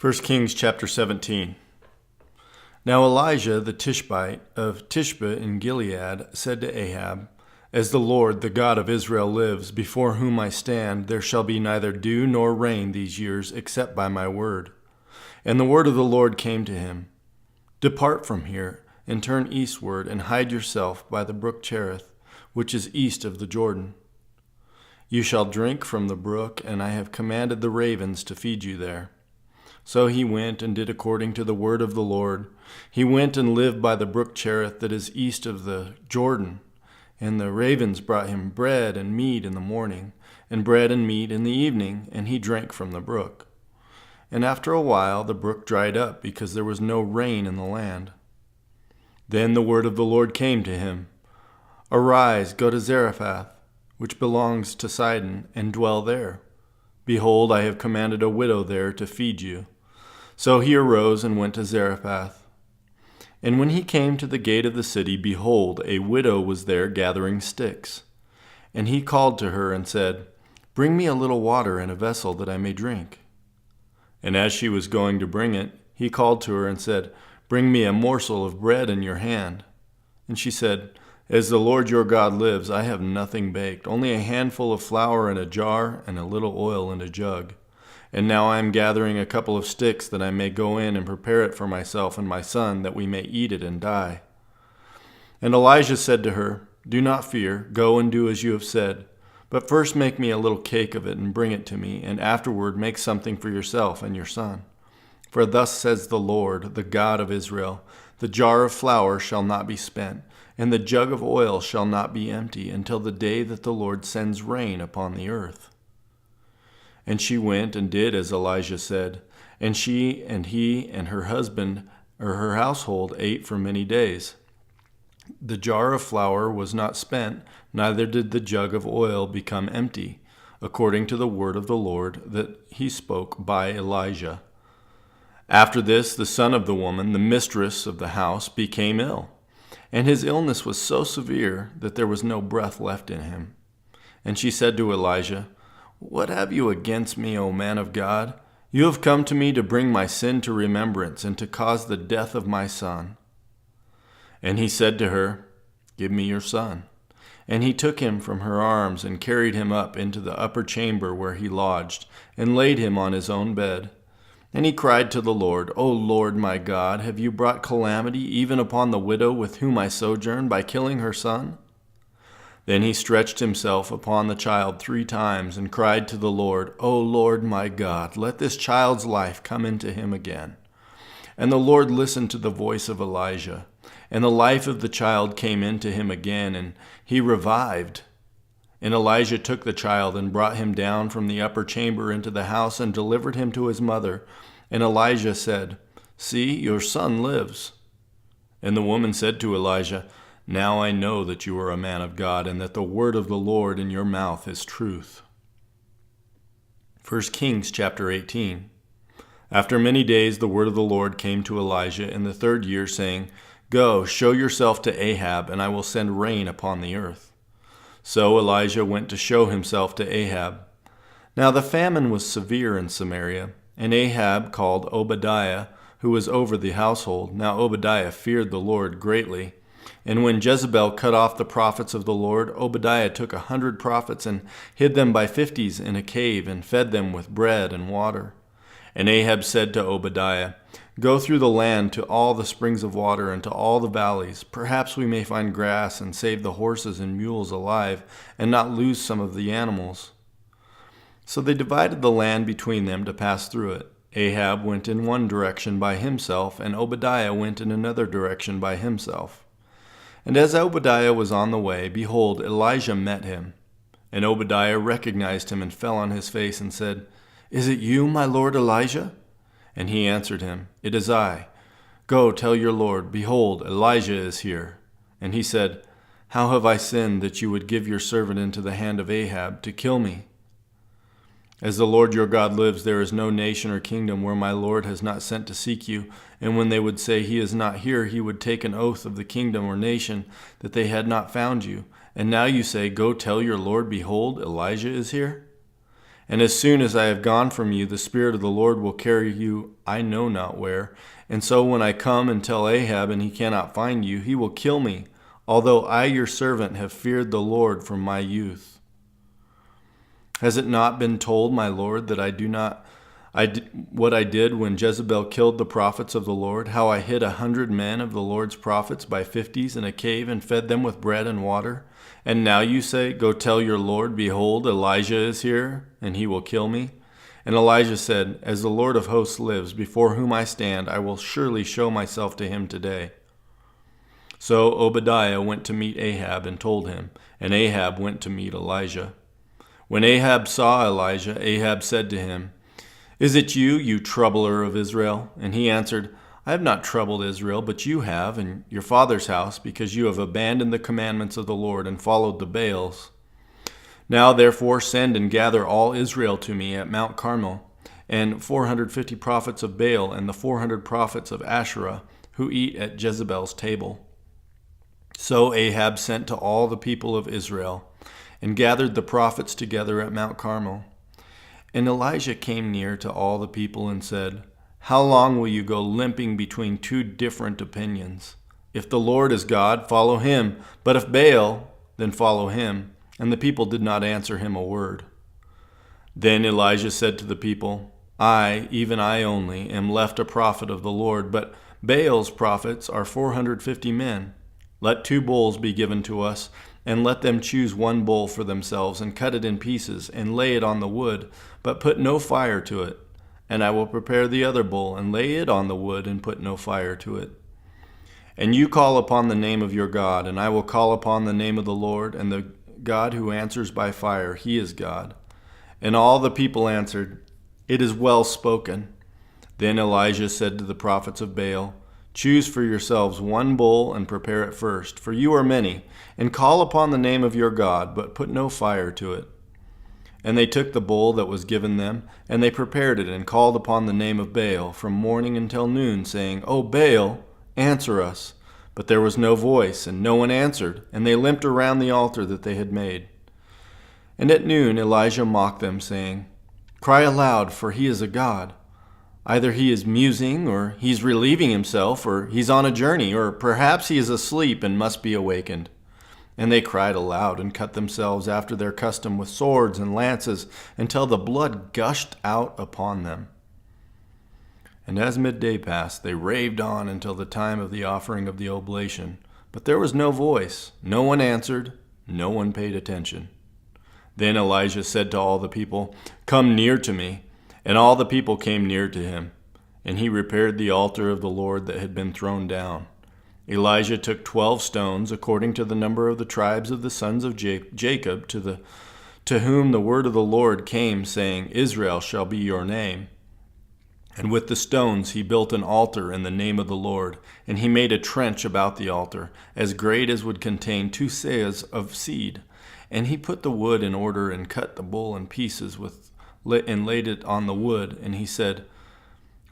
1 Kings chapter 17. Now Elijah the Tishbite of Tishbe in Gilead said to Ahab, As the Lord, the God of Israel lives, before whom I stand, there shall be neither dew nor rain these years, except by my word. And the word of the Lord came to him, Depart from here, and turn eastward, and hide yourself by the brook Cherith, which is east of the Jordan. You shall drink from the brook, and I have commanded the ravens to feed you there. So he went and did according to the word of the Lord. He went and lived by the brook Cherith that is east of the Jordan. And the ravens brought him bread and meat in the morning, and bread and meat in the evening, and he drank from the brook. And after a while the brook dried up, because there was no rain in the land. Then the word of the Lord came to him, Arise, go to Zarephath, which belongs to Sidon, and dwell there. Behold, I have commanded a widow there to feed you. So he arose and went to Zarephath. And when he came to the gate of the city, behold, a widow was there gathering sticks. And he called to her and said, Bring me a little water in a vessel that I may drink. And as she was going to bring it, he called to her and said, Bring me a morsel of bread in your hand. And she said, As the Lord your God lives, I have nothing baked, only a handful of flour in a jar and a little oil in a jug. And now I am gathering a couple of sticks that I may go in and prepare it for myself and my son, that we may eat it and die. And Elijah said to her, Do not fear, go and do as you have said. But first make me a little cake of it and bring it to me, and afterward make something for yourself and your son. For thus says the Lord, the God of Israel, The jar of flour shall not be spent, and the jug of oil shall not be empty, until the day that the Lord sends rain upon the earth. And she went and did as Elijah said, and she and he and her husband or her household ate for many days. The jar of flour was not spent, neither did the jug of oil become empty, according to the word of the Lord that he spoke by Elijah. After this, the son of the woman, the mistress of the house, became ill, and his illness was so severe that there was no breath left in him. And she said to Elijah, What have you against me, O man of God? You have come to me to bring my sin to remembrance and to cause the death of my son. And he said to her, Give me your son. And he took him from her arms and carried him up into the upper chamber where he lodged, and laid him on his own bed. And he cried to the Lord, O Lord my God, have you brought calamity even upon the widow with whom I sojourn by killing her son? Then he stretched himself upon the child 3 times and cried to the Lord, O Lord my God, let this child's life come into him again. And the Lord listened to the voice of Elijah, and the life of the child came into him again, and he revived. And Elijah took the child and brought him down from the upper chamber into the house and delivered him to his mother. And Elijah said, See, your son lives. And the woman said to Elijah, Now I know that you are a man of God, and that the word of the Lord in your mouth is truth. 1 Kings chapter 18. After many days the word of the Lord came to Elijah in the 3rd year, saying, Go, show yourself to Ahab, and I will send rain upon the earth. So Elijah went to show himself to Ahab. Now the famine was severe in Samaria, and Ahab called Obadiah, who was over the household. Now Obadiah feared the Lord greatly. And when Jezebel cut off the prophets of the Lord, Obadiah took 100 prophets and hid them by 50s in a cave and fed them with bread and water. And Ahab said to Obadiah, Go through the land to all the springs of water and to all the valleys. Perhaps we may find grass and save the horses and mules alive and not lose some of the animals. So they divided the land between them to pass through it. Ahab went in one direction by himself, and Obadiah went in another direction by himself. And as Obadiah was on the way, behold, Elijah met him. And Obadiah recognized him and fell on his face and said, Is it you, my lord Elijah? And he answered him, It is I. Go, tell your lord, behold, Elijah is here. And he said, How have I sinned that you would give your servant into the hand of Ahab to kill me? As the Lord your God lives, there is no nation or kingdom where my Lord has not sent to seek you. And when they would say, He is not here, he would take an oath of the kingdom or nation that they had not found you. And now you say, Go tell your Lord, behold, Elijah is here. And as soon as I have gone from you, the Spirit of the Lord will carry you I know not where. And so when I come and tell Ahab, and he cannot find you, he will kill me, although I your servant have feared the Lord from my youth. Has it not been told, my Lord, that what I did when Jezebel killed the prophets of the Lord, how I hid 100 men of the Lord's prophets by 50s in a cave and fed them with bread and water? And now you say, go tell your Lord, behold, Elijah is here, and he will kill me. And Elijah said, as the Lord of hosts lives, before whom I stand, I will surely show myself to him today. So Obadiah went to meet Ahab and told him, and Ahab went to meet Elijah. When Ahab saw Elijah, Ahab said to him, is it you, you troubler of Israel? And he answered, I have not troubled Israel, but you have, and your father's house, because you have abandoned the commandments of the Lord and followed the Baals. Now therefore send and gather all Israel to me at Mount Carmel, and 450 prophets of Baal and the 400 prophets of Asherah, who eat at Jezebel's table. So Ahab sent to all the people of Israel, and gathered the prophets together at Mount Carmel. And Elijah came near to all the people and said, how long will you go limping between two different opinions? If the Lord is God, follow him, but if Baal, then follow him. And the people did not answer him a word. Then Elijah said to the people, I, even I only, am left a prophet of the Lord, but Baal's prophets are 450 men. Let 2 bulls be given to us, and let them choose 1 bull for themselves, and cut it in pieces, and lay it on the wood, but put no fire to it. And I will prepare the other bull, and lay it on the wood, and put no fire to it. And you call upon the name of your God, and I will call upon the name of the Lord, and the God who answers by fire, he is God. And all the people answered, it is well spoken. Then Elijah said to the prophets of Baal, choose for yourselves 1 bull, and prepare it first, for you are many, and call upon the name of your God, but put no fire to it. And they took the bull that was given them, and they prepared it, and called upon the name of Baal from morning until noon, saying, O Baal, answer us. But there was no voice, and no one answered, and they limped around the altar that they had made. And at noon Elijah mocked them, saying, cry aloud, for he is a god. Either he is musing, or he's relieving himself, or he's on a journey, or perhaps he is asleep and must be awakened. And they cried aloud and cut themselves after their custom with swords and lances until the blood gushed out upon them. And as midday passed, they raved on until the time of the offering of the oblation. But there was no voice, no one answered, no one paid attention. Then Elijah said to all the people, come near to me. And all the people came near to him. And he repaired the altar of the Lord that had been thrown down. Elijah took 12 stones, according to the number of the tribes of the sons of Jacob, to whom the word of the Lord came, saying, Israel shall be your name. And with the stones he built an altar in the name of the Lord, and he made a trench about the altar, as great as would contain 2 seahs of seed. And he put the wood in order, and cut the bull in pieces, and laid it on the wood. And he said,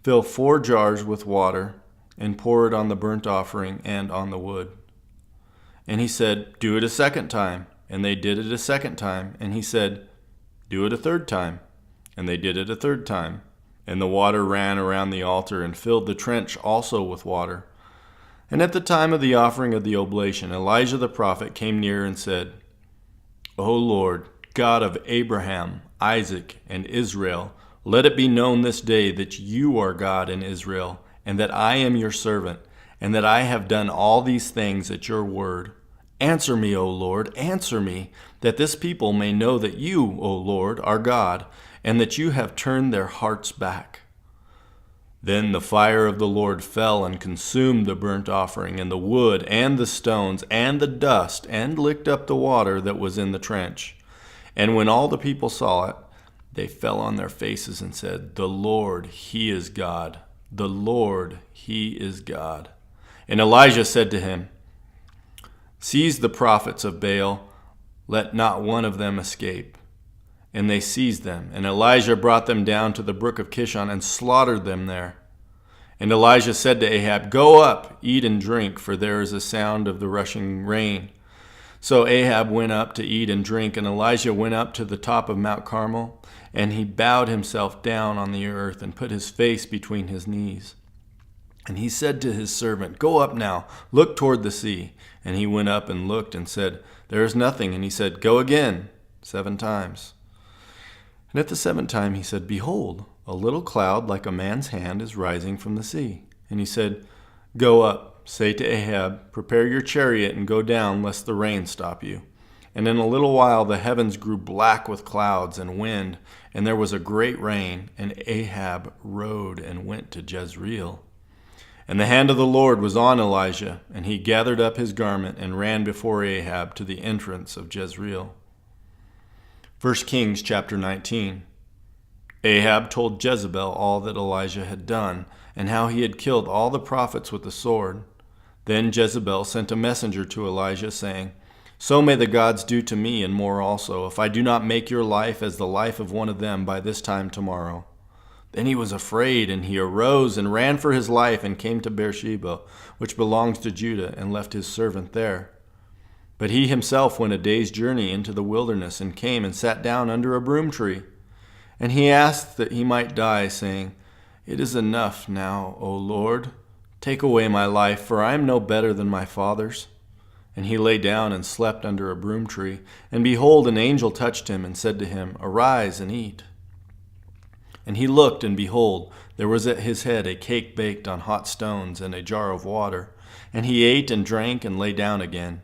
fill 4 jars with water, and pour it on the burnt offering and on the wood. And he said, do it a 2nd time. And they did it a 2nd time. And he said, do it a 3rd time. And they did it a 3rd time. And the water ran around the altar and filled the trench also with water. And at the time of the offering of the oblation, Elijah the prophet came near and said, O Lord, God of Abraham, Isaac, and Israel, let it be known this day that you are God in Israel, and that I am your servant, and that I have done all these things at your word. Answer me, O Lord, answer me, that this people may know that you, O Lord, are God, and that you have turned their hearts back. Then the fire of the Lord fell and consumed the burnt offering, and the wood, and the stones, and the dust, and licked up the water that was in the trench. And when all the people saw it, they fell on their faces and said, The Lord, He is God. The Lord, He is God. And Elijah said to him, Seize the prophets of Baal, let not one of them escape. And they seized them, and Elijah brought them down to the brook of Kishon and slaughtered them there. And Elijah said to Ahab, Go up, eat and drink, for there is a sound of the rushing rain. So Ahab went up to eat and drink, and Elijah went up to the top of Mount Carmel. And he bowed himself down on the earth and put his face between his knees. And he said to his servant, "Go up now, look toward the sea." And he went up and looked and said, "There is nothing." And he said, "Go again 7 times. And at the 7th time he said, "Behold, a little cloud like a man's hand is rising from the sea." And he said, "Go up, say to Ahab, prepare your chariot and go down, lest the rain stop you." And in a little while the heavens grew black with clouds and wind, and there was a great rain, and Ahab rode and went to Jezreel. And the hand of the Lord was on Elijah, and he gathered up his garment and ran before Ahab to the entrance of Jezreel. 1 Kings chapter 19. Ahab told Jezebel all that Elijah had done, and how he had killed all the prophets with the sword. Then Jezebel sent a messenger to Elijah, saying, "So may the gods do to me, and more also, if I do not make your life as the life of one of them by this time tomorrow." Then he was afraid, and he arose and ran for his life and came to Beersheba, which belongs to Judah, and left his servant there. But he himself went a day's journey into the wilderness and came and sat down under a broom tree. And he asked that he might die, saying, "It is enough now, O Lord. Take away my life, for I am no better than my fathers." And he lay down and slept under a broom tree. And behold, an angel touched him and said to him, "Arise and eat." And he looked, and behold, there was at his head a cake baked on hot stones and a jar of water. And he ate and drank and lay down again.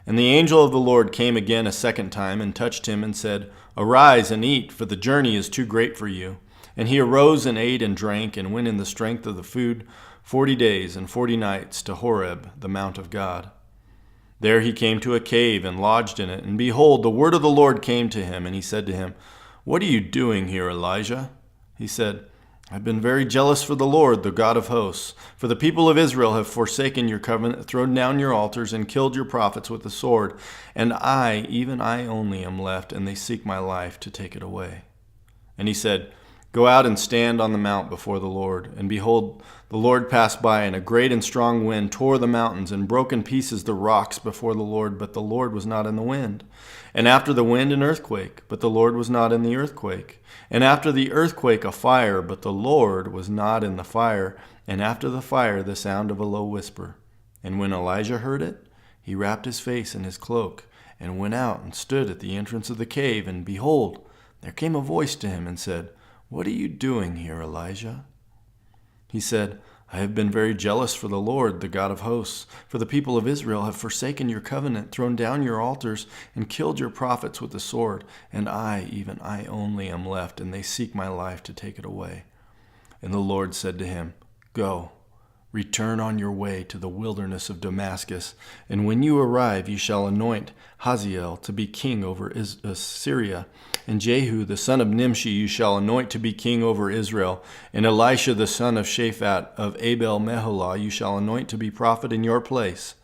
And the angel of the Lord came again a 2nd time and touched him and said, "Arise and eat, for the journey is too great for you." And he arose and ate and drank and went in the strength of the food 40 days and 40 nights to Horeb, the mount of God. There he came to a cave and lodged in it. And behold, the word of the Lord came to him, and he said to him, "What are you doing here, Elijah?" He said, "I've been very jealous for the Lord, the God of hosts. For the people of Israel have forsaken your covenant, thrown down your altars, and killed your prophets with the sword. And I, even I only, am left, and they seek my life to take it away." And he said, "Go out and stand on the mount before the Lord." And behold, the Lord passed by, and a great and strong wind tore the mountains and broke in pieces the rocks before the Lord, but the Lord was not in the wind. And after the wind an earthquake, but the Lord was not in the earthquake. And after the earthquake a fire, but the Lord was not in the fire. And after the fire the sound of a low whisper. And when Elijah heard it, he wrapped his face in his cloak, and went out and stood at the entrance of the cave. And behold, there came a voice to him and said, "What are you doing here, Elijah?" He said, "I have been very jealous for the Lord, the God of hosts. For the people of Israel have forsaken your covenant, thrown down your altars, and killed your prophets with the sword. And I, even I only, am left, and they seek my life to take it away." And the Lord said to him, "Go, return on your way to the wilderness of Damascus, and when you arrive you shall anoint Hazael to be king over Syria, and Jehu the son of Nimshi you shall anoint to be king over Israel, and Elisha the son of Shaphat of Abel-Meholah you shall anoint to be prophet in your place.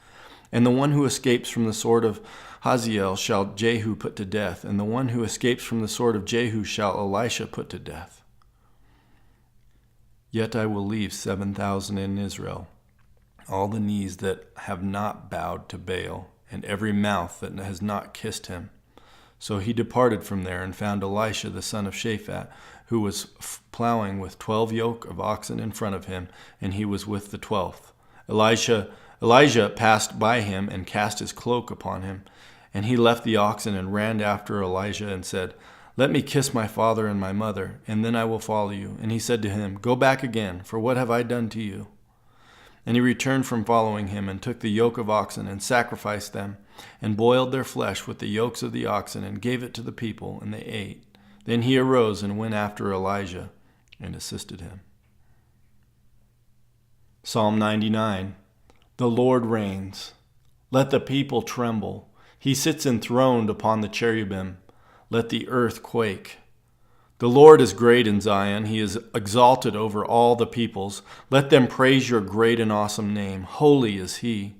And the one who escapes from the sword of Hazael shall Jehu put to death, and the one who escapes from the sword of Jehu shall Elisha put to death. Yet I will leave 7,000 in Israel, all the knees that have not bowed to Baal, and every mouth that has not kissed him." So he departed from there and found Elisha the son of Shaphat, who was plowing with 12 yoke of oxen in front of him, and he was with the 12th. Elijah passed by him and cast his cloak upon him. And he left the oxen and ran after Elijah and said, "Let me kiss my father and my mother, and then I will follow you." And he said to him, "Go back again, for what have I done to you?" And he returned from following him, and took the yoke of oxen, and sacrificed them, and boiled their flesh with the yokes of the oxen, and gave it to the people, and they ate. Then he arose and went after Elijah, and assisted him. Psalm 99. The Lord reigns. Let the people tremble. He sits enthroned upon the cherubim. Let the earth quake. The Lord is great in Zion. He is exalted over all the peoples. Let them praise your great and awesome name. Holy is he.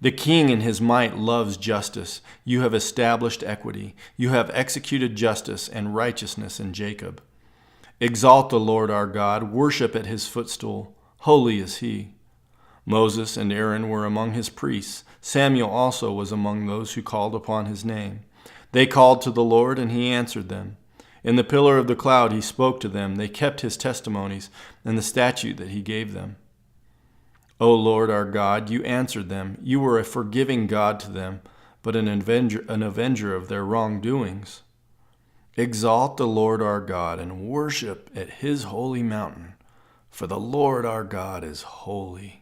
The king in his might loves justice. You have established equity. You have executed justice and righteousness in Jacob. Exalt the Lord our God. Worship at his footstool. Holy is he. Moses and Aaron were among his priests. Samuel also was among those who called upon his name. They called to the Lord, and he answered them. In the pillar of the cloud he spoke to them. They kept his testimonies and the statute that he gave them. O Lord our God, you answered them. You were a forgiving God to them, but an avenger of their wrongdoings. Exalt the Lord our God and worship at his holy mountain, for the Lord our God is holy.